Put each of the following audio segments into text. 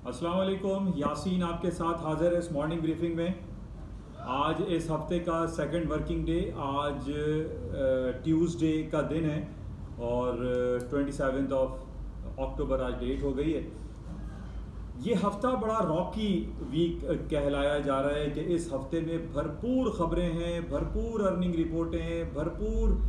अस्सलाम वालेकुम, यासीन आपके साथ हाजिर है इस मॉर्निंग ब्रीफिंग में। आज इस हफ्ते का सेकंड वर्किंग डे, आज ट्यूसडे का दिन है और 27 अक्टूबर आज डेट हो गई है। ये हफ्ता बड़ा रॉकी वीक कहलाया जा रहा है कि इस हफ्ते में भरपूर खबरें हैं, भरपूर अर्निंग रिपोर्टें हैं, भरपूर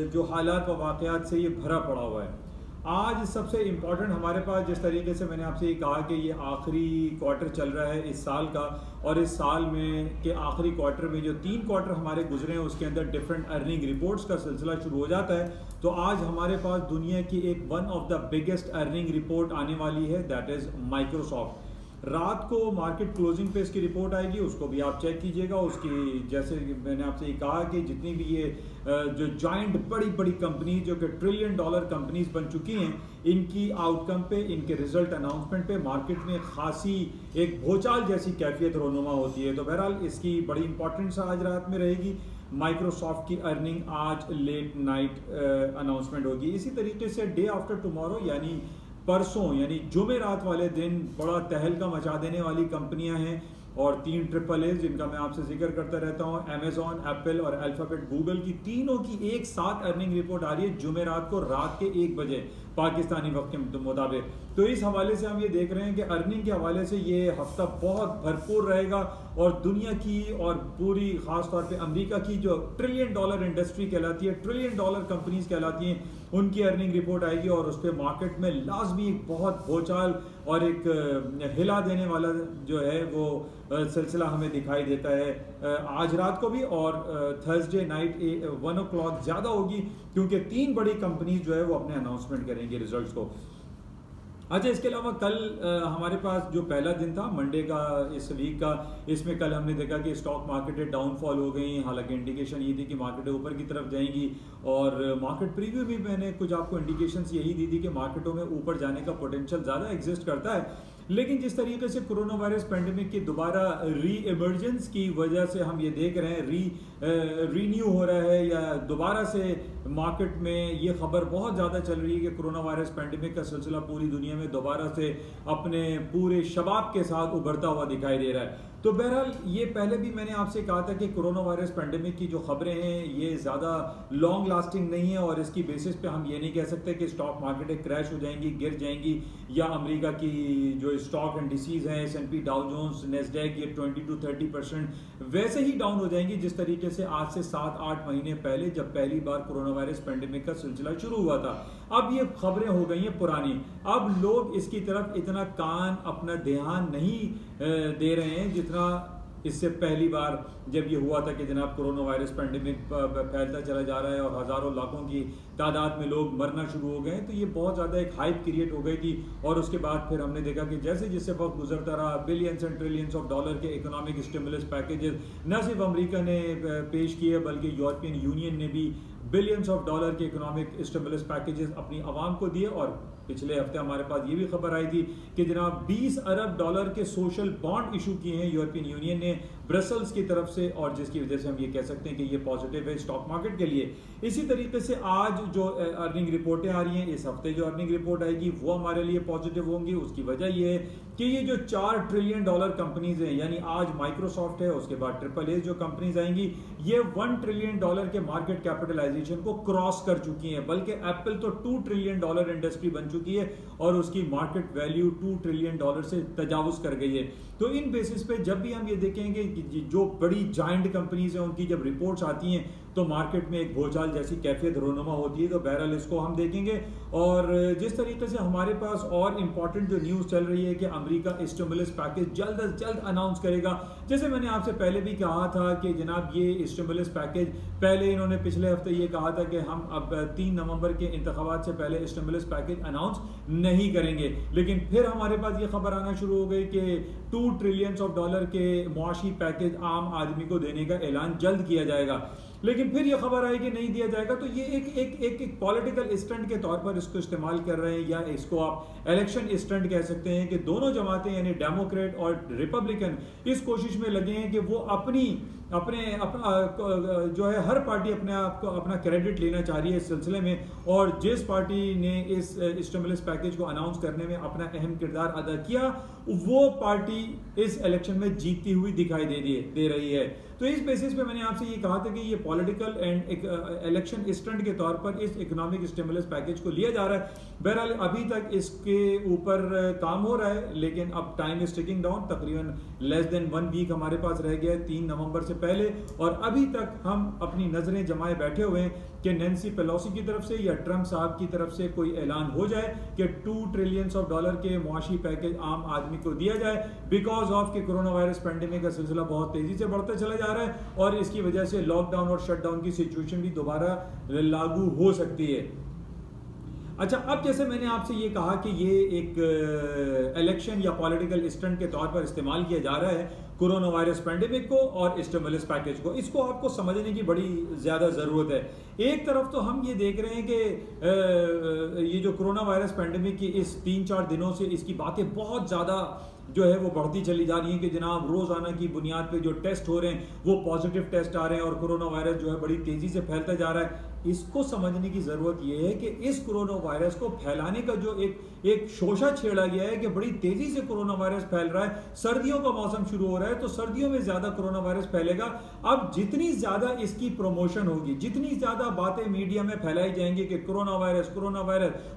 जो हालात व वाक़यात से ये भरा पड़ा हुआ है। आज सबसे इम्पॉर्टेंट हमारे पास, जिस तरीके से मैंने आपसे ये कहा कि ये आखिरी क्वार्टर चल रहा है इस साल का, और इस साल में के आखिरी क्वार्टर में जो 3 क्वार्टर हमारे गुजरे हैं उसके अंदर डिफरेंट अर्निंग रिपोर्ट्स का सिलसिला शुरू हो जाता है। तो आज हमारे पास दुनिया की एक one of the biggest earning report आने वाली है, दैट इज़ माइक्रोसॉफ्ट। रात को मार्केट क्लोजिंग पे इसकी रिपोर्ट आएगी, उसको भी आप चेक कीजिएगा। उसकी जैसे मैंने आपसे ये कहा कि जितनी भी ये जो जॉइंट बड़ी बड़ी कंपनी जो कि $1 ट्रिलियन कंपनीज बन चुकी हैं, इनकी आउटकम पे, इनके रिजल्ट अनाउंसमेंट पे मार्केट में खासी एक भूचाल जैसी कैफियत रोनुमा होती है। तो बहरहाल इसकी बड़ी इंपॉर्टेंस आज रात में रहेगी। माइक्रोसॉफ्ट की अर्निंग आज लेट नाइट अनाउंसमेंट होगी। इसी तरीके से डे आफ्टर टुमारो यानी परसों यानी जुमेरात वाले दिन बड़ा तहलका मचा देने वाली कंपनियां हैं और 3 ट्रिपल ए जिनका मैं आपसे जिक्र करता रहता हूं, अमेजॉन, एप्पल और अल्फाबेट गूगल की, तीनों की एक साथ अर्निंग रिपोर्ट आ रही है जुमेरात को रात के 1 बजे पाकिस्तानी वक्त के मुताबिक। तो इस हवाले से हम ये देख रहे हैं कि अर्निंग के हवाले से ये हफ्ता बहुत भरपूर रहेगा और दुनिया की और पूरी खास तौर पे अमेरिका की जो $1 ट्रिलियन इंडस्ट्री कहलाती है, $1 ट्रिलियन कंपनीज कहलाती हैं, उनकी अर्निंग रिपोर्ट आएगी और उस पर मार्केट में लाजमी एक बहुत भूचाल और एक हिला देने वाला जो है वो सिलसिला हमें दिखाई देता है आज रात को भी। और थर्सडे नाइट 1 o'clock ज़्यादा होगी क्योंकि 3 बड़ी कंपनीज जो है वो अपने अनाउंसमेंट करेंगे रिजल्ट्स को। अच्छा, इसके अलावा कल हमारे पास जो पहला दिन था मंडे का इस वीक का, इसमें कल हमने देखा कि स्टॉक मार्केटें डाउनफॉल हो गई। हालांकि इंडिकेशन ये थी कि मार्केटें ऊपर की तरफ जाएंगी और मार्केट प्रीव्यू भी मैंने कुछ आपको इंडिकेशंस यही दी थी कि मार्केटों में ऊपर जाने का पोटेंशियल ज़्यादा एग्जिस्ट करता है। लेकिन जिस तरीके से कोरोना वायरस पेंडेमिक की दोबारा री इमर्जेंस की वजह से हम ये देख रहे हैं रीन्यू हो रहा है या दोबारा से मार्केट में ये खबर बहुत ज़्यादा चल रही है कि कोरोना वायरस पेंडेमिक का सिलसिला पूरी दुनिया में दोबारा से अपने पूरे शबाब के साथ उभरता हुआ दिखाई दे रहा है। तो बहरहाल ये पहले भी मैंने आपसे कहा था कि कोरोना वायरस पेंडेमिक की जो खबरें हैं ये ज़्यादा लॉन्ग लास्टिंग नहीं है और इसकी बेसिस पे हम ये नहीं कह सकते कि स्टॉक मार्केटें क्रैश हो जाएंगी, गिर जाएंगी, या अमेरिका की जो स्टॉक इंडिसेस हैं S&P, डाउ जोन्स, नेस्डैक, ये 20 to 30% वैसे ही डाउन हो जाएंगी जिस तरीके से आज से 7-8 महीने पहले जब पहली बार कोरोना वायरस पेंडेमिक का सिलसिला शुरू हुआ था। अब ये खबरें हो गई हैं पुरानी, अब लोग इसकी तरफ इतना कान अपना ध्यान नहीं दे रहे हैं जितना इससे पहली बार जब ये हुआ था कि जनाब कोरोना वायरस पेंडेमिक फैलता चला जा रहा है और हज़ारों लाखों की तादाद में लोग मरना शुरू हो गए। तो ये बहुत ज़्यादा एक हाइप क्रिएट हो गई थी और उसके बाद फिर हमने देखा कि जैसे जैसे वक्त गुजरता रहा, billions and trillions of dollar के इकोनॉमिक स्टिमुलस पैकेजेस न सिर्फ अमेरिका ने पेश किए बल्कि यूरोपियन यूनियन ने भी बिलियंस ऑफ डॉलर के इकोनॉमिक स्टिमुलस पैकेजेस अपनी आवाम को दिए। और पिछले हफ्ते हमारे पास ये भी खबर आई थी कि जनाब $20 अरब के सोशल बॉन्ड इशू किए हैं यूरोपियन यूनियन ने ब्रसल्स की तरफ से, और जिसकी वजह से हम ये कह सकते हैं कि ये पॉजिटिव है स्टॉक मार्केट के लिए। इसी तरीके से आज जो अर्निंग रिपोर्टें आ रही हैं, इस हफ्ते जो अर्निंग रिपोर्ट आएगी वो हमारे लिए पॉजिटिव होंगी। उसकी वजह ये है कि ये जो $4 ट्रिलियन कंपनीज हैं, यानी आज माइक्रोसॉफ्ट है, उसके बाद ट्रिपल ए जो कंपनीज आएंगी, ये $1 ट्रिलियन के मार्केट कैपिटलाइजेशन को क्रॉस कर चुकी हैं। बल्कि एप्पल तो $2 ट्रिलियन इंडस्ट्री बन चुकी है और उसकी मार्केट वैल्यू $2 ट्रिलियन से तजावुज कर गई है। तो इन बेसिस पे जब भी हम ये देखेंगे कि जो बड़ी जायंट कंपनीज हैं उनकी जब रिपोर्ट्स आती हैं तो मार्केट में एक भूचाल जैसी कैफियत रोनुमा होती है। तो बहरहाल इसको हम देखेंगे। और जिस तरीके से हमारे पास और इम्पॉर्टेंट जो न्यूज़ चल रही है कि अमेरिका स्टिमुलस पैकेज जल्द अज जल्द अनाउंस करेगा। जैसे मैंने आपसे पहले भी कहा था कि जनाब ये स्टिमुलस पैकेज, पहले इन्होंने पिछले हफ्ते ये कहा था कि हम अब 3 नवंबर के इंतखाबात से पहले स्टिमुलस पैकेज अनाउंस नहीं करेंगे, लेकिन फिर हमारे पास ये खबर आना शुरू हो गई कि $2 ट्रिलियन के मुआशी पैकेज आम आदमी को देने का ऐलान जल्द किया जाएगा। लेकिन फिर ये खबर आई कि नहीं दिया जाएगा। तो ये एक पॉलिटिकल स्टंट के तौर पर इसको इस्तेमाल कर रहे हैं, या इसको आप इलेक्शन स्टंट कह सकते हैं कि दोनों जमातें यानी डेमोक्रेट और रिपब्लिकन इस कोशिश में लगे हैं कि वो अपना जो है हर पार्टी अपने आप को अपना क्रेडिट लेना चाह रही है इस सिलसिले में, और जिस पार्टी ने इस स्टिमुलस पैकेज को अनाउंस करने में अपना अहम किरदार अदा किया वो पार्टी इस इलेक्शन में जीतती हुई दिखाई दे रही है। तो इस बेसिस पे मैंने आपसे ये कहा था कि ये पॉलिटिकल एंड इलेक्शन स्टंट के तौर पर इस इकोनॉमिक स्टिमुलस पैकेज को लिया जा रहा है। बहरहाल अभी तक इसके ऊपर काम हो रहा है, लेकिन अब टाइम इज टिकिंग डाउन, तकरीबन लेस देन 1 वीक हमारे पास रह गया है 3 नवंबर से पहले, और अभी तक हम अपनी नजरें जमाए बैठे हुए हैं कि नैन्सी पेलोसी की तरफ से या ट्रंप साहब की तरफ से कोई ऐलान हो जाए कि $2 ट्रिलियन के मुआशी पैकेज आम आदमी को दिया जाए, बिकॉज ऑफ कि कोरोना वायरस पेंडेमिक का सिलसिला बहुत तेजी से बढ़ता चला जा रहा है और इसकी वजह से लॉकडाउन और शटडाउन की सिचुएशन भी दोबारा लागू हो सकती है। अच्छा, अब जैसे मैंने आपसे ये कहा कि ये एक इलेक्शन या पॉलिटिकल स्टंट के तौर पर इस्तेमाल किया जा रहा है कोरोना वायरस पेंडेमिक को और स्टिमुलस पैकेज को, इसको आपको समझने की बड़ी ज़्यादा ज़रूरत है। एक तरफ तो हम ये देख रहे हैं कि ये जो कोरोना वायरस पेंडेमिक की इस 3-4 दिनों से इसकी बातें बहुत ज़्यादा जो है वो बढ़ती चली जा रही है कि जनाब रोज़ाना की बुनियाद पे जो टेस्ट हो रहे हैं वो पॉजिटिव टेस्ट आ रहे हैं और कोरोना वायरस जो है बड़ी तेज़ी से फैलता जा रहा है। इसको समझने की ज़रूरत यह है कि इस कोरोना वायरस को फैलाने का जो एक शोषा छेड़ा गया है कि बड़ी तेज़ी से कोरोना वायरस फैल रहा है, सर्दियों का मौसम शुरू हो रहा है तो सर्दियों में ज़्यादा कोरोना वायरस फैलेगा। अब जितनी ज़्यादा इसकी प्रमोशन होगी, जितनी ज़्यादा बातें मीडिया में फैलाई जाएंगी कि कोरोना वायरस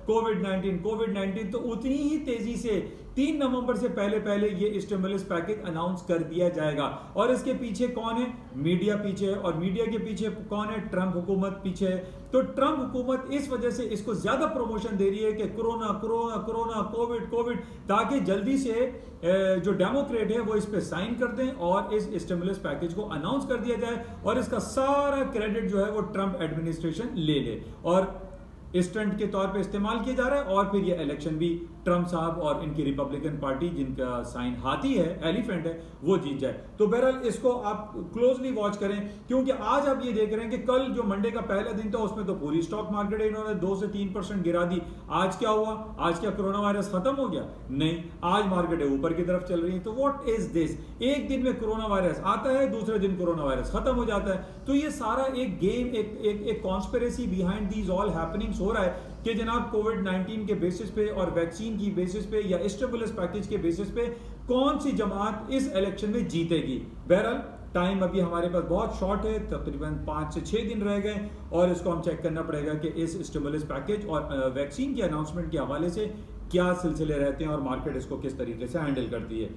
कोविड-19 तो उतनी ही तेज़ी से 3 नवंबर से पहले ये स्टिमुलस पैकेज अनाउंस कर दिया जाएगा। और इसके पीछे कौन है? मीडिया पीछे है, और मीडिया के पीछे कौन है? ट्रंप हुकूमत पीछे है। तो ट्रंप हुकूमत इस वजह से इसको ज्यादा प्रमोशन दे रही है कि कोरोना कोविड, ताकि जल्दी से जो डेमोक्रेट है वो इस पे साइन कर दें और इस स्टिमुलस पैकेज को अनाउंस कर दिया जाए और इसका सारा क्रेडिट जो है वो ट्रंप एडमिनिस्ट्रेशन ले ले और स्टंट के तौर पे इस्तेमाल किया जा रहा है। और फिर ये इलेक्शन भी ट्रंप साहब और इनकी रिपब्लिकन पार्टी जिनका साइन हाथी है, एलिफेंट है, वो जीत जाए। तो बहरहाल इसको आप क्लोजली वॉच करें, क्योंकि आज आप ये देख रहे हैं कि कल जो मंडे का पहला दिन था उसमें तो पूरी स्टॉक मार्केट इन्होंने 2 से 3% गिरा दी। आज क्या हुआ? आज क्या कोरोना वायरस खत्म हो गया? नहीं, आज मार्केट ऊपर की तरफ चल रही है। तो व्हाट इज दिस? एक दिन में कोरोना वायरस आता है, दूसरे दिन कोरोना वायरस खत्म हो जाता है। तो ये सारा एक गेम, एक conspiracy behind these all happenings हो रहा है कि जनाब कोविड-19 के बेसिस पे और वैक्सीन की बेसिस पे या स्टिमुलस पैकेज के बेसिस पे कौन सी जमात इस इलेक्शन में जीतेगी। बहरहाल टाइम अभी हमारे पास बहुत शॉर्ट है, तकरीबन 5 से 6 दिन रह गए और इसको हम चेक करना पड़ेगा कि इस स्टिमुलस पैकेज और वैक्सीन के अनाउंसमेंट के हवाले से क्या सिलसिले रहते हैं और मार्केट इसको किस तरीके से हैंडल करती है।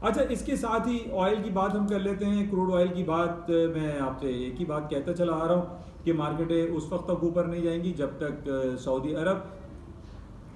अच्छा, इसके साथ ही ऑयल की बात हम कर लेते हैं। क्रूड ऑयल की बात मैं आपसे एक ही बात कहता चला आ रहा हूँ कि मार्केटें उस वक्त तक ऊपर नहीं जाएंगी जब तक सऊदी अरब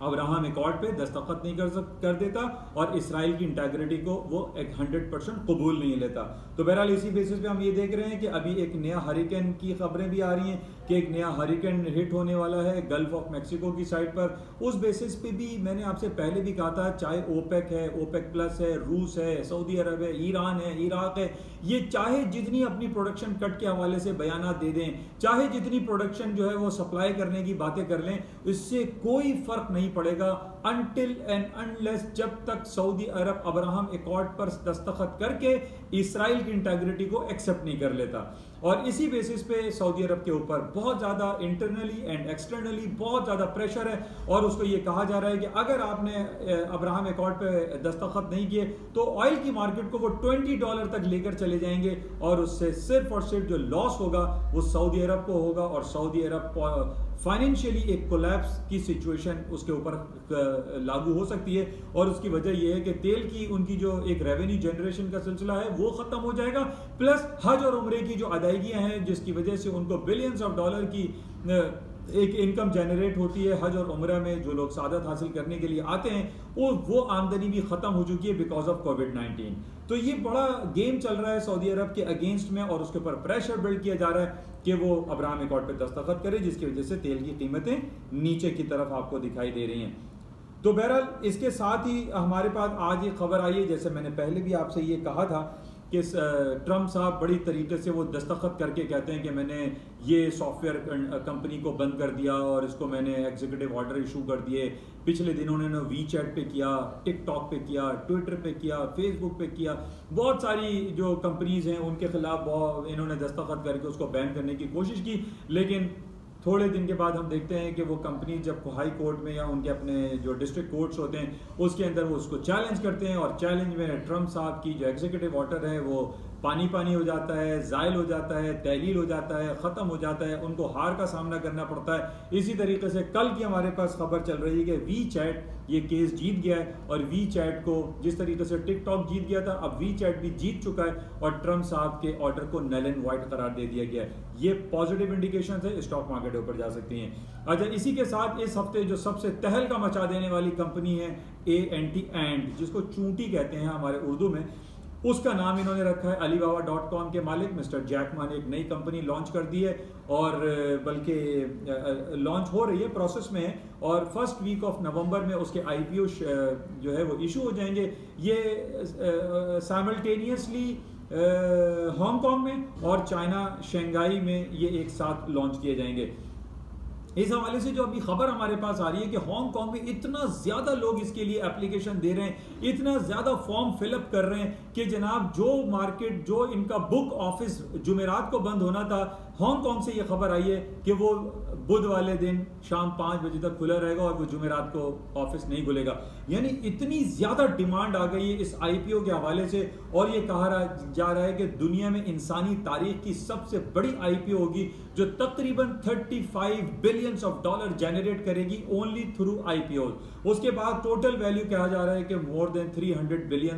अब्राहम एकॉर्ड पे दस्तखत नहीं कर देता और इसराइल की इंटेग्रिटी को वो 100% कबूल नहीं लेता। तो बहरहाल इसी बेसिस पे हम ये देख रहे हैं कि अभी एक नया हरिकेन की खबरें भी आ रही हैं कि एक नया हरिकेन हिट होने वाला है गल्फ ऑफ मैक्सिको की साइड पर। उस बेसिस पे भी मैंने आपसे पहले भी कहा था, चाहे ओपेक है, ओपेक प्लस है, रूस है, सऊदी अरब है, ईरान है, इराक है, ये चाहे जितनी अपनी प्रोडक्शन कट के हवाले से बयानात दे दें, चाहे जितनी प्रोडक्शन जो है वो सप्लाई करने की बातें कर लें, इससे कोई फर्क नहीं पड़ेगा अनटिल एंड अनलेस जब तक सऊदी अरब अब्राहम एकॉर्ड पर दस्तखत करके इसराइल की इंटेग्रिटी को एक्सेप्ट नहीं कर लेता। और इसी बेसिस पे सऊदी अरब के ऊपर बहुत ज़्यादा इंटरनली एंड एक्सटर्नली बहुत ज़्यादा प्रेशर है और उसको ये कहा जा रहा है कि अगर आपने अब्राहम एकॉर्ड पे दस्तखत नहीं किए तो ऑयल की मार्केट को वो $20 तक लेकर चले जाएंगे और उससे सिर्फ और सिर्फ जो लॉस होगा वो सऊदी अरब को होगा और सऊदी अरब फाइनेंशियली एक कोलैप्स की सिचुएशन उसके ऊपर लागू हो सकती है। और उसकी वजह यह है कि तेल की उनकी जो एक रेवेन्यू जनरेशन का सिलसिला है वो खत्म हो जाएगा, प्लस हज और उम्रे की जो अदायगियां हैं जिसकी वजह से उनको बिलियंस ऑफ डॉलर की एक इनकम जनरेट होती है हज और उम्रा में, जो लोग सादत हासिल करने के लिए आते हैं वो आमदनी भी खत्म हो चुकी है बिकॉज ऑफ कोविड-19। तो ये बड़ा गेम चल रहा है सऊदी अरब के अगेंस्ट में और उसके ऊपर प्रेशर बिल्ड किया जा रहा है कि वो अब्राहम एकॉर्ड पे दस्तखत करे, जिसकी वजह से तेल की कीमतें नीचे की तरफ आपको दिखाई दे रही हैं। तो बहरहाल इसके साथ ही हमारे पास आज ये खबर आई है, जैसे मैंने पहले भी आपसे ये कहा था कि ट्रम्प साहब बड़ी तरीके से वो दस्तखत करके कहते हैं कि मैंने ये सॉफ्टवेयर कंपनी को बंद कर दिया और इसको मैंने एग्जीक्यूटिव ऑर्डर इशू कर दिए। पिछले दिनों उन्होंने वीचैट पे किया, टिकटॉक पे किया, ट्विटर पे किया, फेसबुक पे किया, बहुत सारी जो कंपनीज हैं उनके खिलाफ इन्होंने दस्तखत करके उसको बैन करने की कोशिश की। लेकिन थोड़े दिन के बाद हम देखते हैं कि वो कंपनी जब हाई कोर्ट में या उनके अपने जो डिस्ट्रिक्ट कोर्ट्स होते हैं उसके अंदर वो उसको चैलेंज करते हैं, और चैलेंज में ट्रम्प साहब की जो एग्जीक्यूटिव ऑर्डर है वो पानी पानी हो जाता है, ज़ायल हो जाता है, तहलील हो जाता है, ख़त्म हो जाता है, उनको हार का सामना करना पड़ता है। इसी तरीके से कल की हमारे पास खबर चल रही है कि वीचैट ये केस जीत गया है, और वीचैट को जिस तरीके से टिकटॉक जीत गया था, अब वीचैट भी जीत चुका है और ट्रम्प साहब के ऑर्डर को नल एंड वाइट करार दे दिया गया है। ये पॉजिटिव इंडिकेशन है, स्टॉक मार्केट ऊपर जा सकती हैं। अच्छा, इसी के साथ इस हफ्ते जो सबसे तहलका मचा देने वाली कंपनी है ANT, जिसको चूंटी कहते हैं हमारे उर्दू में, उसका नाम इन्होंने रखा है Alibaba.com के मालिक मिस्टर जैक मा ने एक नई कंपनी लॉन्च कर दी है, और बल्कि लॉन्च हो रही है, प्रोसेस में है, और फर्स्ट वीक ऑफ नवंबर में उसके IPO जो है वो इशू हो जाएंगे। ये साइमल्टेनियसली हांगकांग में और चाइना शंघाई में ये एक साथ लॉन्च किए जाएंगे। इस हवाले से जो अभी खबर हमारे पास आ रही है कि हांगकांग में इतना ज़्यादा लोग इसके लिए एप्लीकेशन दे रहे हैं, इतना ज़्यादा फॉर्म फिलअप कर रहे हैं कि जनाब जो मार्केट, जो इनका बुक ऑफिस जुमेरात को बंद होना था, हांगकांग से ये खबर आई है कि वो बुध वाले दिन शाम 5 बजे तक खुला रहेगा और वो जुमेरात को ऑफिस नहीं खुलेगा। यानी इतनी ज़्यादा डिमांड आ गई है इस IPO के हवाले से, और ये कहा जा रहा है कि दुनिया में इंसानी तारीख की सबसे बड़ी IPO होगी जो तकरीबन $35 बिलियन जनरेट करेगी ओनली थ्रू IPO। उसके बाद टोटल वैल्यू कहा जा रहा है कि मोर देन $300 बिलियन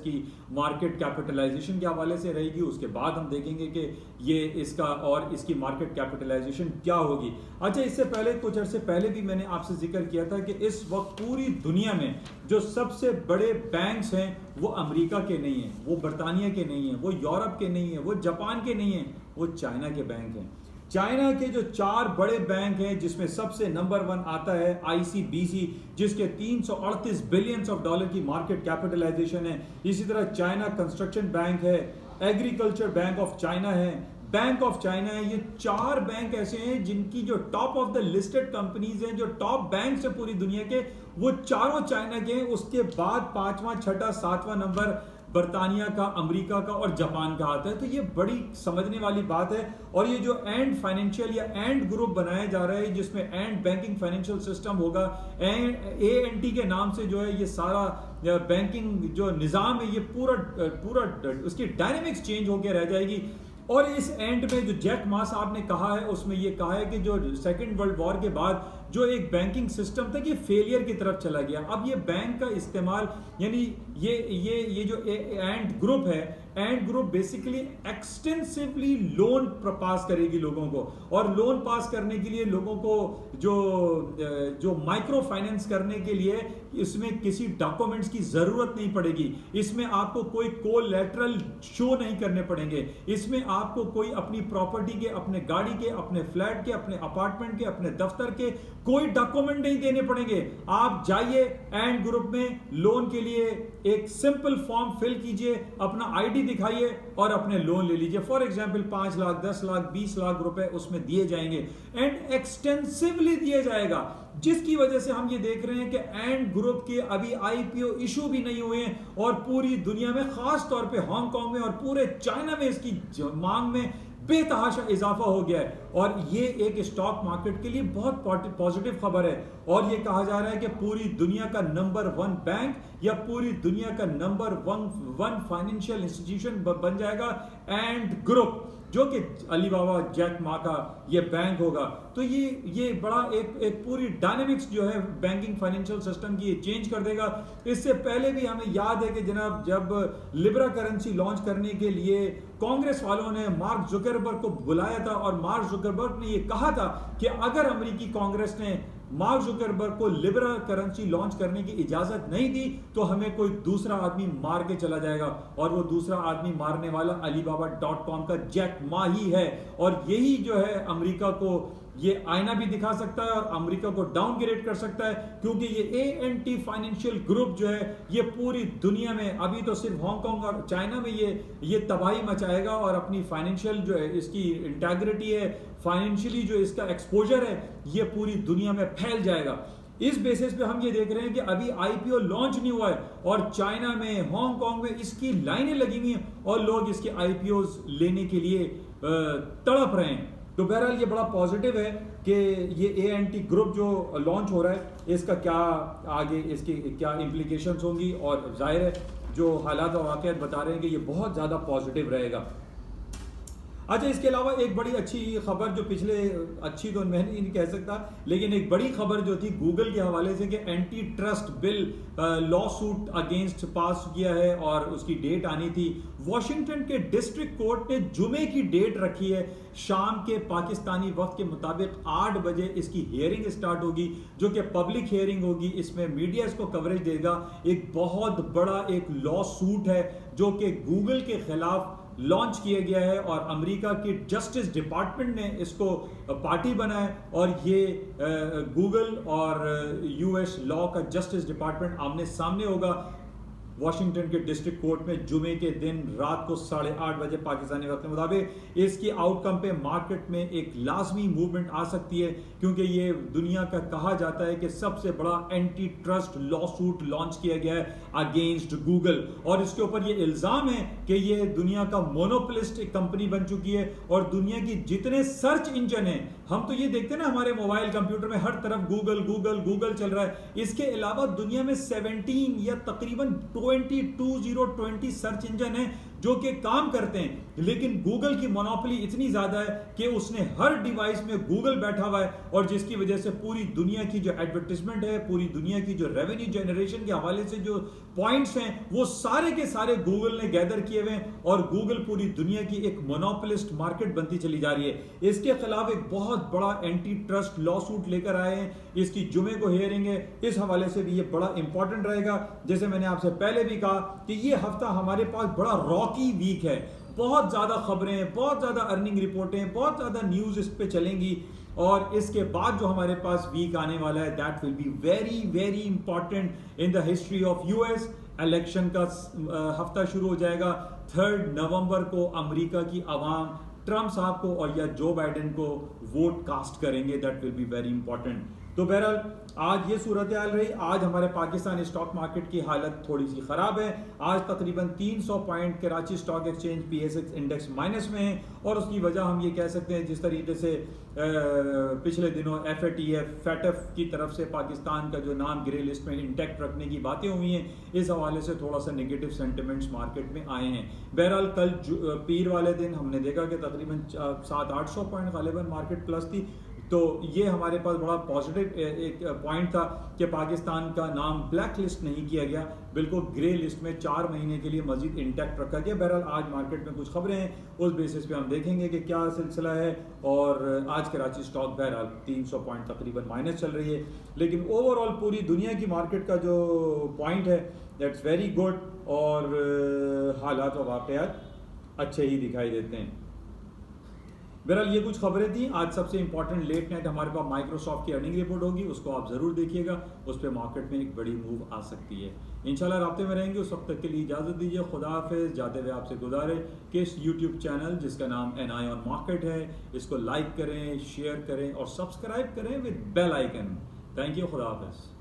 की मार्केट कैपिटलाइजेशन के हवाले से रहेगी। उसके बाद हम देखेंगे कि ये इसका और इसकी मार्केट कैपिटलाइजेशन क्या होगी। अच्छा, इससे पहले कुछ अर्से पहले भी मैंने आपसे जिक्र किया था कि इस वक्त पूरी दुनिया में जो सबसे बड़े बैंक्स हैं वो अमेरिका के नहीं हैं, वो बरतानिया के नहीं हैं, वो यूरोप के नहीं हैं, वो जापान के नहीं हैं, वो चाइना के बैंक हैं। चाइना के जो 4 बड़े बैंक हैं जिसमें सबसे नंबर 1 आता है ICBC, जिसके $338 बिलियन की मार्केट कैपिटलाइजेशन है। इसी तरह चाइना कंस्ट्रक्शन बैंक है, एग्रीकल्चर बैंक ऑफ चाइना है, बैंक ऑफ चाइना है। ये 4 बैंक ऐसे हैं जिनकी जो top of the listed companies हैं, जो टॉप बैंक है पूरी दुनिया के, वो चारों चाइना के हैं। उसके बाद 5वां, 6वां, 7वां नंबर बरतानिया का, अमेरिका का और जापान का आता है। तो ये बड़ी समझने वाली बात है। और ये जो एंड फाइनेंशियल या एंड ग्रुप बनाया जा रहा है जिसमें एंड बैंकिंग फाइनेंशियल सिस्टम होगा, ANT के नाम से जो है ये सारा बैंकिंग जो निज़ाम है ये पूरा उसकी डायनेमिक्स चेंज होकर रह जाएगी। और इस एंड में जो जैक मा साहब ने कहा है उसमें ये कहा है कि जो सेकेंड वर्ल्ड वॉर के बाद जो एक बैंकिंग सिस्टम था ये फेलियर की तरफ चला गया। अब ये बैंक का इस्तेमाल, यानी ये जो एंड ग्रुप है, and group basically extensively loan pass करेगी लोगों को, और लोन पास करने के लिए लोगों को जो माइक्रो फाइनेंस करने के लिए इसमें किसी डॉक्यूमेंट्स की जरूरत नहीं पड़ेगी। इसमें आपको कोई कोलैटरल शो नहीं करने पड़ेंगे। इसमें आपको कोई अपनी प्रॉपर्टी के, अपने गाड़ी के, अपने फ्लैट के, अपने अपार्टमेंट के, अपने दफ्तर के कोई डॉक्यूमेंट नहीं देने पड़ेंगे। आप जाइए एंड ग्रुप में लोन के लिए एक सिंपल फॉर्म फिल कीजिए, अपना ID दिखाइए और अपने लोन ले लीजिए। फॉर एग्जांपल 5 लाख, 10 लाख, 20 लाख रुपए उसमें दिए जाएंगे एंड एक्सटेंसिवली दिए जाएगा, जिसकी वजह से हम ये देख रहे हैं कि एंड ग्रुप के अभी IPO इशू भी नहीं हुए हैं और पूरी दुनिया में, खास तौर पे हांगकांग में और पूरे चाइना में इसकी मांग में बेतहाशा इजाफा हो गया है। और ये एक स्टॉक मार्केट के लिए बहुत पॉजिटिव खबर है। और ये कहा जा रहा है कि पूरी दुनिया का नंबर 1 बैंक या पूरी दुनिया का नंबर 1 फाइनेंशियल इंस्टीट्यूशन बन जाएगा एंड ग्रुप, जो कि अलीबाबा जैक मा का ये बैंक होगा। तो ये बड़ा एक पूरी डायनेमिक्स जो है बैंकिंग फाइनेंशियल सिस्टम की ये चेंज कर देगा। इससे पहले भी हमें याद है कि जनाब जब लिब्रा करेंसी लॉन्च करने के लिए कांग्रेस वालों ने मार्क जुकरबर्ग को बुलाया था और मार्क जुकरबर्ग ने ये कहा था कि अगर अमेरिकी कांग्रेस ने मार्क जुकरबर्ग को लिब्रा करेंसी लॉन्च करने की इजाजत नहीं दी तो हमें कोई दूसरा आदमी मार के चला जाएगा, और वो दूसरा आदमी मारने वाला Alibaba.com का जैक मा ही है। और यही जो है अमेरिका को ये आईना भी दिखा सकता है और अमेरिका को डाउनग्रेड कर सकता है, क्योंकि ये एएनटी फाइनेंशियल ग्रुप जो है ये पूरी दुनिया में, अभी तो सिर्फ हांगकांग और चाइना में ये तबाही मचाएगा और अपनी फाइनेंशियल जो है इसकी इंटेग्रिटी है, फाइनेंशियली जो इसका एक्सपोजर है ये पूरी दुनिया में फैल जाएगा। इस बेसिस पे हम ये देख रहे हैं कि अभी आईपीओ लॉन्च नहीं हुआ है और चाइना में, हांगकांग में इसकी लाइनें लगी हुई हैं और लोग इसके आईपीओ लेने के लिए तड़प रहे हैं। तो बहरहाल ये बड़ा पॉजिटिव है कि ये एएनटी ग्रुप जो लॉन्च हो रहा है इसका क्या आगे इसकी क्या इम्प्लीकेशंस होंगी, और जाहिर है जो हालात और वाक़यात बता रहे हैं कि ये बहुत ज़्यादा पॉजिटिव रहेगा। अच्छा, इसके अलावा एक बड़ी अच्छी खबर जो पिछले, अच्छी तो मैं नहीं कह सकता, लेकिन एक बड़ी खबर जो थी गूगल के हवाले से कि antitrust bill lawsuit against pass किया है और उसकी डेट आनी थी। वॉशिंगटन के डिस्ट्रिक्ट कोर्ट ने जुमे की डेट रखी है, शाम के पाकिस्तानी वक्त के मुताबिक 8 बजे इसकी हियरिंग स्टार्ट होगी, जो कि पब्लिक हियरिंग होगी। इसमें मीडिया इसको कवरेज देगा। एक बहुत बड़ा एक लॉ सूट है जो कि गूगल के खिलाफ लॉन्च किया गया है और अमेरिका की जस्टिस डिपार्टमेंट ने इसको पार्टी बनाया और ये गूगल और यूएस लॉ का जस्टिस डिपार्टमेंट आमने सामने होगा वॉशिंगटन के डिस्ट्रिक्ट कोर्ट में जुमे के दिन रात को 8:30 बजे पाकिस्तानी वक्त के मुताबिक। इसकी आउटकम पे मार्केट में एक लाजमी मूवमेंट आ सकती है, क्योंकि ये दुनिया का कहा जाता है कि सबसे बड़ा anti trust law suit launch किया गया है अगेंस्ट गूगल, और इसके ऊपर ये इल्जाम है कि ये दुनिया का मोनोपोलिस्ट एक कंपनी बन चुकी है और दुनिया की जितने सर्च इंजन है, हम तो ये देखते हैं ना हमारे मोबाइल कंप्यूटर में हर तरफ गूगल गूगल गूगल चल रहा है। इसके अलावा दुनिया में 17 या तकरीबन 20 सर्च इंजन है जो कि काम करते हैं, लेकिन गूगल की मोनोपोली इतनी ज्यादा है कि उसने हर डिवाइस में गूगल बैठा हुआ है, और जिसकी वजह से पूरी दुनिया की जो एडवर्टाइजमेंट है, पूरी दुनिया की जो रेवेन्यू जनरेशन के हवाले से जो पॉइंट्स हैं, वो सारे के सारे गूगल ने गैदर किए हुए हैं और गूगल पूरी दुनिया की एक मोनोपोलिस्ट मार्केट बनती चली जा रही है। इसके खिलाफ एक बहुत बड़ा एंटी ट्रस्ट लॉ सूट लेकर आए हैं। इसकी जुमे को हियरिंग है, इस हवाले से भी ये बड़ा इंपॉर्टेंट रहेगा। जैसे मैंने आपसे पहले भी कहा कि ये हफ्ता हमारे पास बड़ा रॉकी वीक है, बहुत ज्यादा खबरें, बहुत ज्यादा अर्निंग रिपोर्टें, बहुत ज्यादा न्यूज इस पे चलेंगी, और इसके बाद जो हमारे पास वीक आने वाला है that will be very very important in the history of US. Election का हफ्ता शुरू हो जाएगा। 3 नवंबर को अमेरिका की आवाम ट्रंप साहब को और या जो बाइडेन को वोट कास्ट करेंगे, that will be very important. तो बहरहाल आज ये सूरत हाल रही। आज हमारे पाकिस्तान स्टॉक मार्केट की हालत थोड़ी सी खराब है। आज तकरीबन 300 point Karachi stock exchange PSX index minus में है, और उसकी वजह हम ये कह सकते हैं जिस तरीके से पिछले दिनों FATF की तरफ से पाकिस्तान का जो नाम ग्रे लिस्ट में इंटैक्ट रखने की बातें हुई हैं, इस हवाले से थोड़ा सा नेगेटिव सेंटिमेंट्स मार्केट में आए हैं। बहरहाल कल पीर वाले दिन हमने देखा कि तकरीबन 700-800 पॉइंट गालिबन मार्केट प्लस थी। तो ये हमारे पास बड़ा पॉजिटिव एक पॉइंट था कि पाकिस्तान का नाम ब्लैक लिस्ट नहीं किया गया, बिल्कुल ग्रे लिस्ट में 4 महीने के लिए मजीद इंटैक्ट रखा गया। बहरहाल आज मार्केट में कुछ खबरें हैं, उस बेसिस पे हम देखेंगे कि क्या सिलसिला है। और आज कराची स्टॉक बहरहाल 300 पॉइंट तकरीबन माइनस चल रही है, लेकिन ओवरऑल पूरी दुनिया की मार्केट का जो पॉइंट है दैट्स वेरी गुड, और हालात व वाक़यात अच्छे ही दिखाई देते हैं। बहरहाल ये कुछ खबरें थी। आज सबसे इंपॉर्टेंट लेट नाइट हमारे पास माइक्रोसॉफ्ट की अर्निंग रिपोर्ट होगी, उसको आप जरूर देखिएगा, उस पर मार्केट में एक बड़ी मूव आ सकती है। इंशाल्लाह राब्ते में रहेंगे। उस वक्त तक के लिए इजाज़त दीजिए, खुदा हाफिज़। जाते हुए आपसे गुजारे कि इस यूट्यूब चैनल जिसका नाम NI ऑन मार्केट है, इसको लाइक करें, शेयर करें और सब्सक्राइब करें with bell icon. Thank you, खुदा हाफिज़।